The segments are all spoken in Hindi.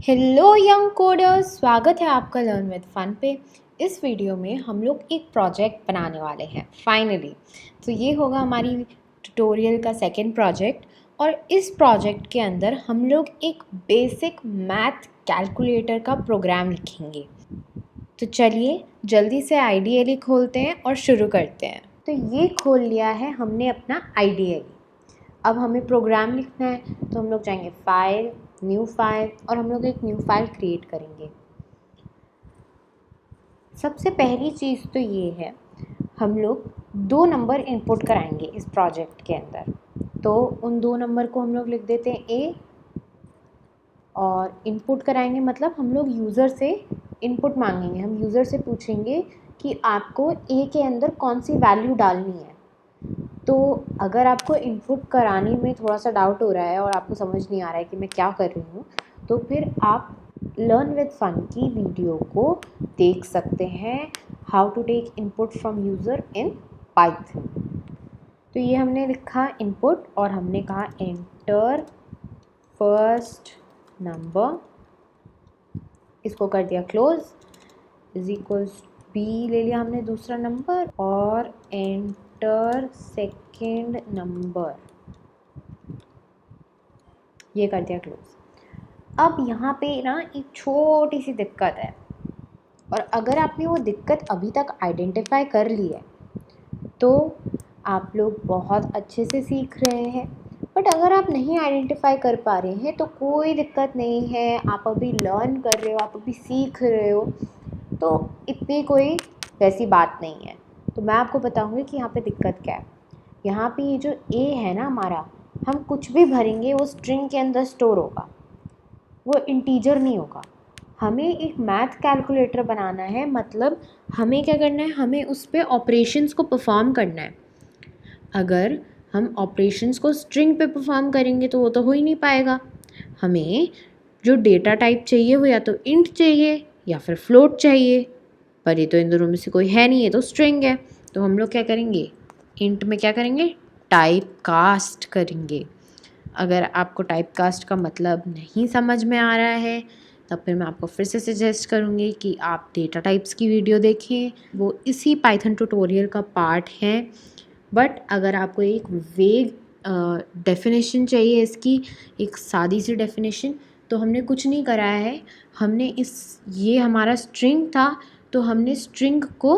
हेलो यंग कोडर्स, स्वागत है आपका लर्न विद फन पे। इस वीडियो में हम लोग एक प्रोजेक्ट बनाने वाले हैं फाइनली। तो ये होगा हमारी ट्यूटोरियल का सेकंड प्रोजेक्ट और इस प्रोजेक्ट के अंदर हम लोग एक बेसिक मैथ कैलकुलेटर का प्रोग्राम लिखेंगे। तो चलिए जल्दी से आईडीएली खोलते हैं और शुरू करते हैं। तो ये खोल लिया है हमने अपना आईडीएली। अब हमें प्रोग्राम लिखना है तो हम लोग जाएंगे फाइल, न्यू फाइल और हम लोग एक न्यू फाइल क्रिएट करेंगे। सबसे पहली चीज़ तो ये है, हम लोग 2 नंबर इनपुट कराएंगे इस प्रोजेक्ट के अंदर। तो उन 2 नंबर को हम लोग लिख देते हैं ए, और इनपुट कराएंगे मतलब हम लोग यूज़र से इनपुट मांगेंगे। हम यूज़र से पूछेंगे कि आपको ए के अंदर कौन सी वैल्यू डालनी है। तो अगर आपको इनपुट कराने में थोड़ा सा डाउट हो रहा है और आपको समझ नहीं आ रहा है कि मैं क्या कर रही हूँ, तो फिर आप लर्न विद फन की वीडियो को देख सकते हैं, how to take input from user in Python. तो ये हमने लिखा इनपुट और हमने कहा एंटर फर्स्ट नंबर, इसको कर दिया क्लोज, इज इक्वल्स बी ले लिया हमने दूसरा नंबर और एंटर सेकेंड नंबर, ये कर दिया क्लोज। अब यहाँ पे ना एक छोटी सी दिक्कत है, और अगर आपने वो दिक्कत अभी तक आइडेंटिफाई कर ली है तो आप लोग बहुत अच्छे से सीख रहे हैं। बट अगर आप नहीं आइडेंटिफाई कर पा रहे हैं तो कोई दिक्कत नहीं है, आप अभी लर्न कर रहे हो, आप अभी सीख रहे हो, तो इतनी कोई वैसी बात नहीं है। तो मैं आपको बताऊंगी कि यहाँ पे दिक्कत क्या है। यहाँ पे ये जो ए है ना हमारा, हम कुछ भी भरेंगे वो स्ट्रिंग के अंदर स्टोर होगा, वो इंटीजर नहीं होगा। हमें एक मैथ कैलकुलेटर बनाना है, मतलब हमें क्या करना है, हमें उस पर ऑपरेशंस को परफॉर्म करना है। अगर हम ऑपरेशंस को स्ट्रिंग पे परफॉर्म करेंगे तो वो तो हो ही नहीं पाएगा। हमें जो डेटा टाइप चाहिए वो या तो इंट चाहिए या फिर फ्लोट चाहिए, पर ये तो इन दोनों में से कोई है नहीं, ये तो स्ट्रिंग है। तो हम लोग क्या करेंगे, इंट में क्या करेंगे, टाइप कास्ट करेंगे। अगर आपको टाइप कास्ट का मतलब नहीं समझ में आ रहा है तब फिर मैं आपको फिर से सजेस्ट करूँगी कि आप डेटा टाइप्स की वीडियो देखें, वो इसी पाइथन ट्यूटोरियल का पार्ट है। बट अगर आपको एक वेग डेफिनेशन चाहिए इसकी, एक सादी सी डेफिनेशन, तो हमने कुछ नहीं करा है। हमने ये हमारा स्ट्रिंग था तो हमने स्ट्रिंग को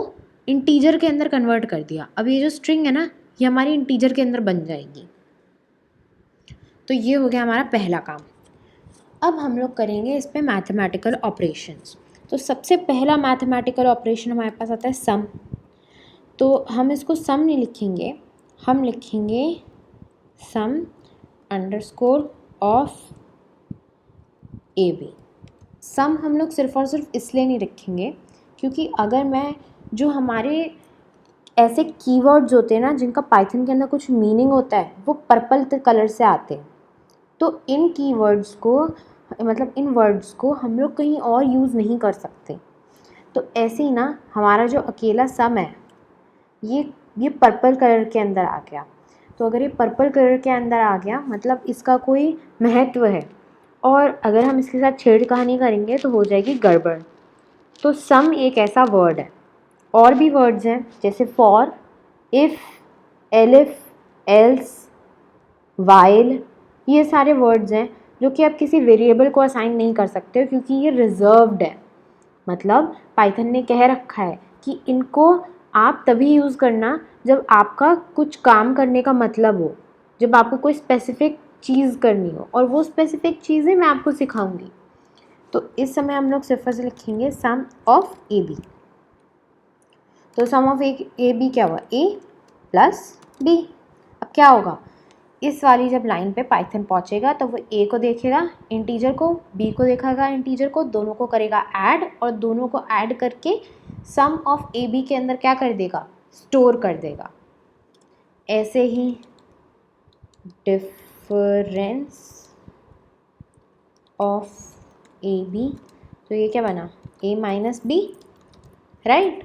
इंटीजर के अंदर कन्वर्ट कर दिया। अब ये जो स्ट्रिंग है ना, ये हमारी इंटीजर के अंदर बन जाएगी। तो ये हो गया हमारा पहला काम। अब हम लोग करेंगे इस पर मैथमेटिकल ऑपरेशंस। तो सबसे पहला मैथमेटिकल ऑपरेशन हमारे पास आता है सम। तो हम इसको सम नहीं लिखेंगे, हम लिखेंगे सम अंडरस्कोर ऑफ ए बी। सम हम लोग सिर्फ और सिर्फ इसलिए नहीं लिखेंगे क्योंकि अगर मैं जो हमारे ऐसे कीवर्ड्स होते हैं ना जिनका पाइथन के अंदर कुछ मीनिंग होता है, वो पर्पल कलर से आते हैं, तो इन कीवर्ड्स को, मतलब इन वर्ड्स को हम लोग कहीं और यूज़ नहीं कर सकते। तो ऐसे ही ना हमारा जो अकेला सम है ये पर्पल कलर के अंदर आ गया। तो अगर ये पर्पल कलर के अंदर आ गया मतलब इसका कोई महत्व है, और अगर हम इसके साथ छेड़खानी करेंगे तो हो जाएगी गड़बड़। तो सम एक ऐसा वर्ड है। और भी वर्ड्स हैं जैसे for, if, elif, else, while, ये सारे वर्ड्स हैं जो कि आप किसी वेरिएबल को असाइन नहीं कर सकते हो क्योंकि ये रिजर्व्ड है। मतलब पाइथन ने कह रखा है कि इनको आप तभी यूज़ करना जब आपका कुछ काम करने का मतलब हो, जब आपको कोई स्पेसिफिक चीज़ करनी हो, और वो स्पेसिफिक चीज़ें मैं आपको सिखाऊंगी। तो इस समय हम लोग सिर्फ से लिखेंगे सम ऑफ ए बी। तो सम ऑफ ए बी क्या हुआ, ए प्लस बी। अब क्या होगा, इस वाली जब लाइन पे पाइथन पहुंचेगा तो वो ए को देखेगा इंटीजर को, बी को देखेगा इंटीजर को, दोनों को करेगा ऐड, और दोनों को ऐड करके सम ऑफ ए बी के अंदर क्या कर देगा, स्टोर कर देगा। ऐसे ही डिफरेंस ऑफ ए बी, तो ये क्या बना, ए माइनस बी, राइट।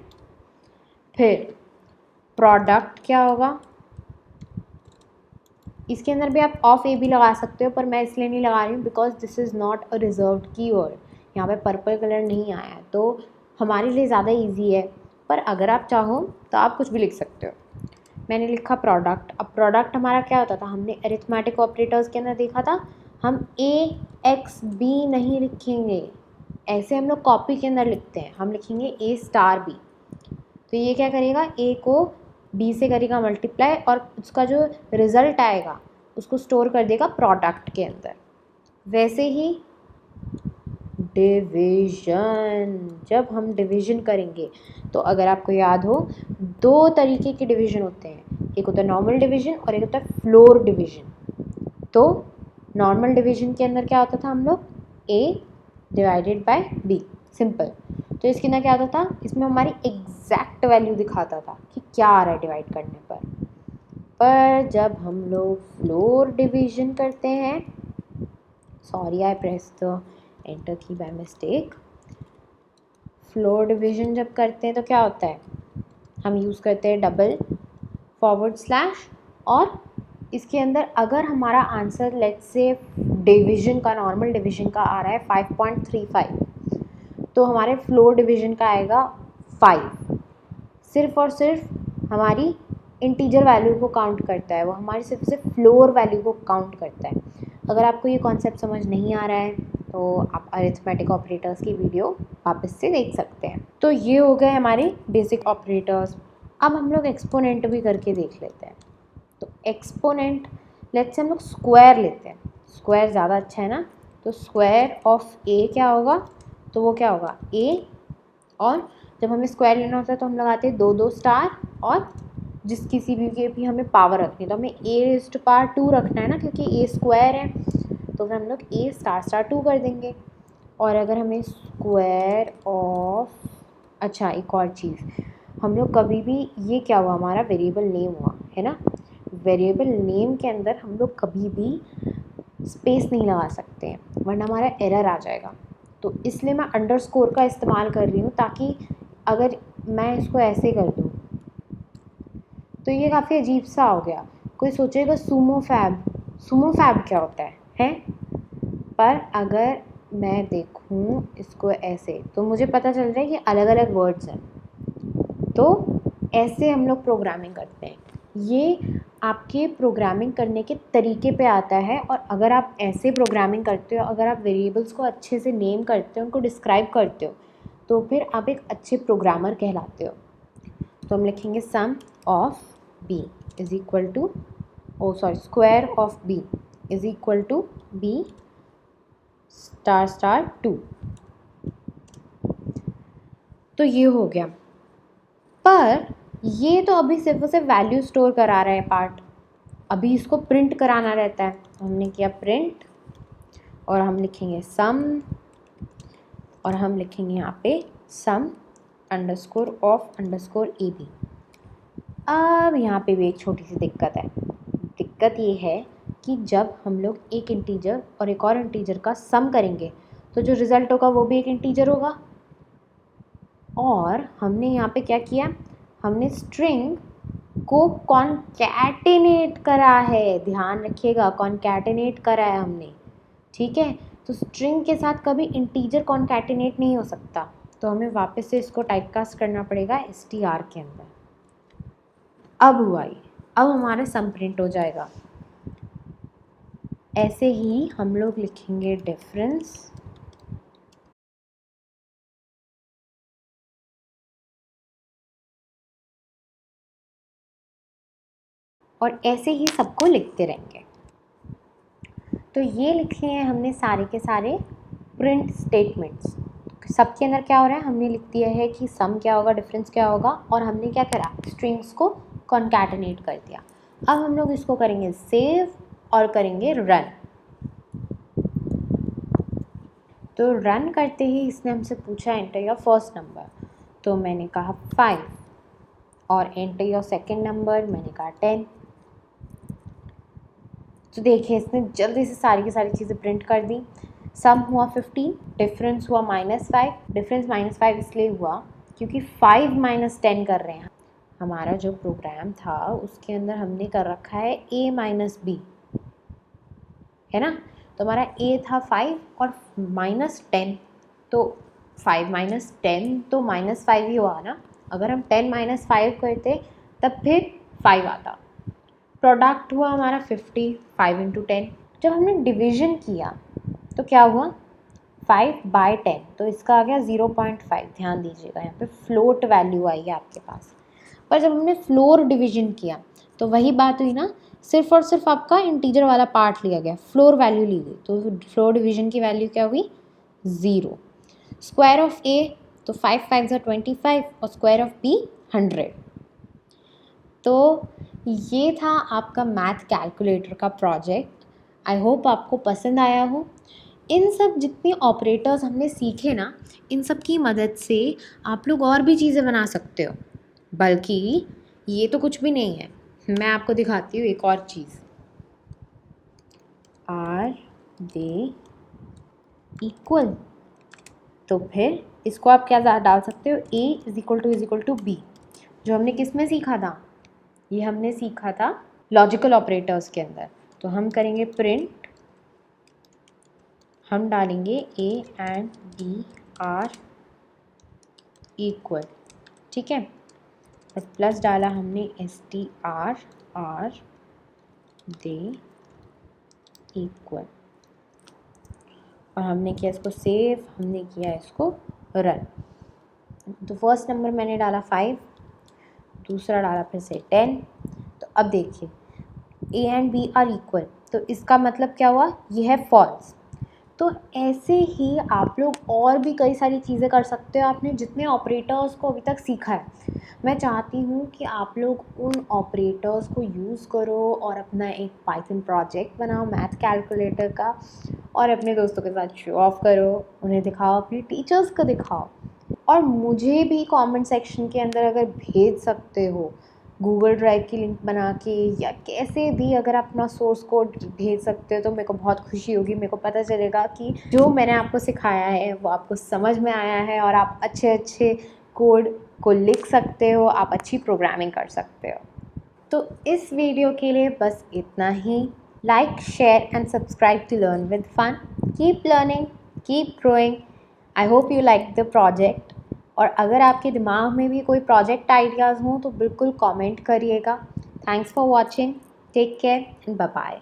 फिर प्रोडक्ट क्या होगा, इसके अंदर भी आप ऑफ ए भी लगा सकते हो, पर मैं इसलिए नहीं लगा रही हूँ because this is not a reserved keyword. यहाँ पे पर्पल कलर नहीं आया है तो हमारे लिए ज़्यादा इजी है, पर अगर आप चाहो तो आप कुछ भी लिख सकते हो। मैंने लिखा प्रोडक्ट। अब प्रोडक्ट हमारा क्या होता था, हमने अरिथमेटिक ऑपरेटर्स के अंदर देखा था, हम ए एक्स बी नहीं लिखेंगे, ऐसे हम लोग कॉपी के अंदर लिखते हैं, हम लिखेंगे ए स्टार बी। तो ये क्या करेगा, ए को बी से करेगा मल्टीप्लाई और उसका जो रिज़ल्ट आएगा उसको स्टोर कर देगा प्रोडक्ट के अंदर। वैसे ही डिवीज़न, जब हम डिवीज़न करेंगे तो अगर आपको याद हो, दो तरीके के डिवीज़न होते हैं, एक होता है नॉर्मल डिवीज़न और एक होता है फ्लोर डिवीज़न। तो नॉर्मल डिवीज़न के अंदर क्या होता था, हम लोग ए डिवाइडेड बाय बी, सिंपल। तो इसके अंदर क्या होता था, इसमें हमारी एग्जैक्ट वैल्यू दिखाता था कि क्या आ रहा है डिवाइड करने पर जब हम लोग फ्लोर डिवीज़न करते हैं, sorry I press the enter की बाय मिस्टेक। फ्लोर डिवीज़न जब करते हैं तो क्या होता है, हम यूज़ करते हैं डबल फॉरवर्ड स्लैश, और इसके अंदर अगर हमारा आंसर लेट्स से डिवीज़न का, नॉर्मल डिवीज़न का आ रहा है 5.35, तो हमारे फ्लोर डिवीज़न का आएगा 5। सिर्फ और सिर्फ हमारी इंटीजर वैल्यू को काउंट करता है, वो हमारी सिर्फ फ्लोर वैल्यू को काउंट करता है। अगर आपको ये कॉन्सेप्ट समझ नहीं आ रहा है तो आप अरिथमेटिक ऑपरेटर्स की वीडियो वापस से देख सकते हैं। तो ये हो गए हमारे बेसिक ऑपरेटर्स। अब हम लोग एक्सपोनेंट भी करके देख लेते हैं। तो एक्सपोनेंट, लेट्स से हम लोग स्क्वायर लेते हैं, स्क्वायर ज़्यादा अच्छा है ना। तो स्क्वायर ऑफ ए क्या होगा, तो वो क्या होगा ए, और जब हमें स्क्वायर लेना होता है तो हम लगाते हैं 2 स्टार, और जिस किसी भी के भी हमें पावर रखनी है तो हमें a⁻² रखना है ना, क्योंकि a स्क्वायर है, तो फिर हम लोग a**2 कर देंगे। और अगर हमें स्क्वायर ऑफ, अच्छा एक और चीज़, हम लोग कभी भी, ये क्या हुआ हमारा वेरिएबल नेम हुआ है ना, वेरिएबल नेम के अंदर हम लोग कभी भी स्पेस नहीं लगा सकते हैं वरना हमारा एरर आ जाएगा। तो इसलिए मैं अंडरस्कोर का इस्तेमाल कर रही हूँ, ताकि अगर मैं इसको ऐसे कर दूँ तो ये काफ़ी अजीब सा हो गया, कोई सोचेगा सुमो फैब, सुमो फैब क्या होता है? पर अगर मैं देखूँ इसको ऐसे तो मुझे पता चल रहा है कि अलग अलग वर्ड्स हैं। तो ऐसे हम लोग प्रोग्रामिंग करते हैं, ये आपके प्रोग्रामिंग करने के तरीके पे आता है। और अगर आप ऐसे प्रोग्रामिंग करते हो, अगर आप वेरिएबल्स को अच्छे से नेम करते हो, उनको डिस्क्राइब करते हो, तो फिर आप एक अच्छे प्रोग्रामर कहलाते हो। तो हम लिखेंगे sum of B is equal to, square of B is equal to b**2। तो ये हो गया। पर ये तो अभी सिर्फ उसे वैल्यू स्टोर करा रहा है पार्ट, अभी इसको प्रिंट कराना रहता है। तो हमने किया प्रिंट, और हम लिखेंगे सम, और हम लिखेंगे यहाँ पे sum underscore of underscore A B. अब यहाँ पे भी एक छोटी सी दिक्कत है। दिक्कत ये है कि जब हम लोग एक इंटीजर और एक और इंटीजर का सम करेंगे तो जो रिज़ल्ट होगा वो भी एक इंटीजर होगा। और हमने यहाँ पे क्या किया, हमने स्ट्रिंग को कॉन्कैटिनेट करा है, ध्यान रखिएगा कॉन्कैटिनेट करा है हमने, ठीक है। तो स्ट्रिंग के साथ कभी इंटीजर कॉन्कैटिनेट नहीं हो सकता, तो हमें वापस से इसको टाइपकास्ट करना पड़ेगा str के अंदर। अब हुआ ये, अब हमारा सम प्रिंट हो जाएगा। ऐसे ही हम लोग लिखेंगे डिफरेंस, और ऐसे ही सबको लिखते रहेंगे। तो ये लिखे हैं हमने सारे के सारे प्रिंट स्टेटमेंट्स। सबके अंदर क्या हो रहा है, हमने लिख दिया है कि सम क्या होगा, डिफरेंस क्या होगा, और हमने क्या करा, स्ट्रिंग्स को कॉन्कैटिनेट कर दिया। अब हम लोग इसको करेंगे सेव और करेंगे रन। तो रन करते ही इसने हमसे पूछा एंटर योर फर्स्ट नंबर, तो मैंने कहा 5, और एंटर योर सेकेंड नंबर, मैंने कहा 10। तो देखिए इसने जल्दी से सारी की सारी चीज़ें प्रिंट कर दी। सम हुआ 15, डिफरेंस हुआ -5। डिफरेंस -5 इसलिए हुआ क्योंकि 5 - 10 कर रहे हैं। हमारा जो प्रोग्राम था उसके अंदर हमने कर रखा है a - b, है ना। तो हमारा a था 5 और -10, तो 5 - 10 तो -5 ही हुआ ना। अगर हम 10 - 5 करते तब फिर 5 आता। प्रोडक्ट हुआ हमारा 50, 5 × 10। जब हमने डिवीजन किया तो क्या हुआ, 5/10, तो इसका आ गया 0.5। ध्यान दीजिएगा यहाँ पे फ्लोट वैल्यू आई है आपके पास। पर जब हमने फ्लोर डिवीजन किया तो वही बात हुई ना, सिर्फ और सिर्फ आपका इंटीजर वाला पार्ट लिया गया, फ्लोर वैल्यू ली गई, तो फ्लोर डिवीजन की वैल्यू क्या हुई, 0। स्क्वायर ऑफ a, तो 5 × 5 = 25 और स्क्वायर ऑफ b 100। तो ये था आपका मैथ कैलकुलेटर का प्रोजेक्ट। आई होप आपको पसंद आया हो। इन सब जितने ऑपरेटर्स हमने सीखे ना, इन सब की मदद से आप लोग और भी चीज़ें बना सकते हो। बल्कि ये तो कुछ भी नहीं है, मैं आपको दिखाती हूँ एक और चीज़। आर दे इक्वल, तो फिर इसको आप क्या डाल सकते हो, a = b, जो हमने किस में सीखा था, ये हमने सीखा था लॉजिकल ऑपरेटर्स के अंदर। तो हम करेंगे प्रिंट, हम डालेंगे a and b are equal, ठीक है। और प्लस डाला हमने str आर दे इक्वल, और हमने किया इसको सेव, हमने किया इसको रन। तो फर्स्ट नंबर मैंने डाला 5, दूसरा डाला फिर से 10। तो अब देखिए a and b are equal, तो इसका मतलब क्या हुआ, ये है फॉल्स। तो ऐसे ही आप लोग और भी कई सारी चीज़ें कर सकते हो। आपने जितने ऑपरेटर्स को अभी तक सीखा है, मैं चाहती हूँ कि आप लोग उन ऑपरेटर्स को यूज़ करो और अपना एक पाइथन प्रोजेक्ट बनाओ मैथ कैलकुलेटर का, और अपने दोस्तों के साथ शो ऑफ करो, उन्हें दिखाओ, अपने टीचर्स को दिखाओ। और मुझे भी कमेंट सेक्शन के अंदर अगर भेज सकते हो गूगल ड्राइव की लिंक बना के, या कैसे भी अगर आप अपना सोर्स कोड भेज सकते हो, तो मेरे को बहुत खुशी होगी। मेरे को पता चलेगा कि जो मैंने आपको सिखाया है वो आपको समझ में आया है और आप अच्छे अच्छे कोड को लिख सकते हो, आप अच्छी प्रोग्रामिंग कर सकते हो। तो इस वीडियो के लिए बस इतना ही। Like, share and subscribe to learn with fun. Keep learning, keep growing. I hope you like the project. और अगर आपके दिमाग में भी कोई प्रोजेक्ट आइडियाज़ हों तो बिल्कुल कमेंट करिएगा। Thanks for watching, take care and bye bye.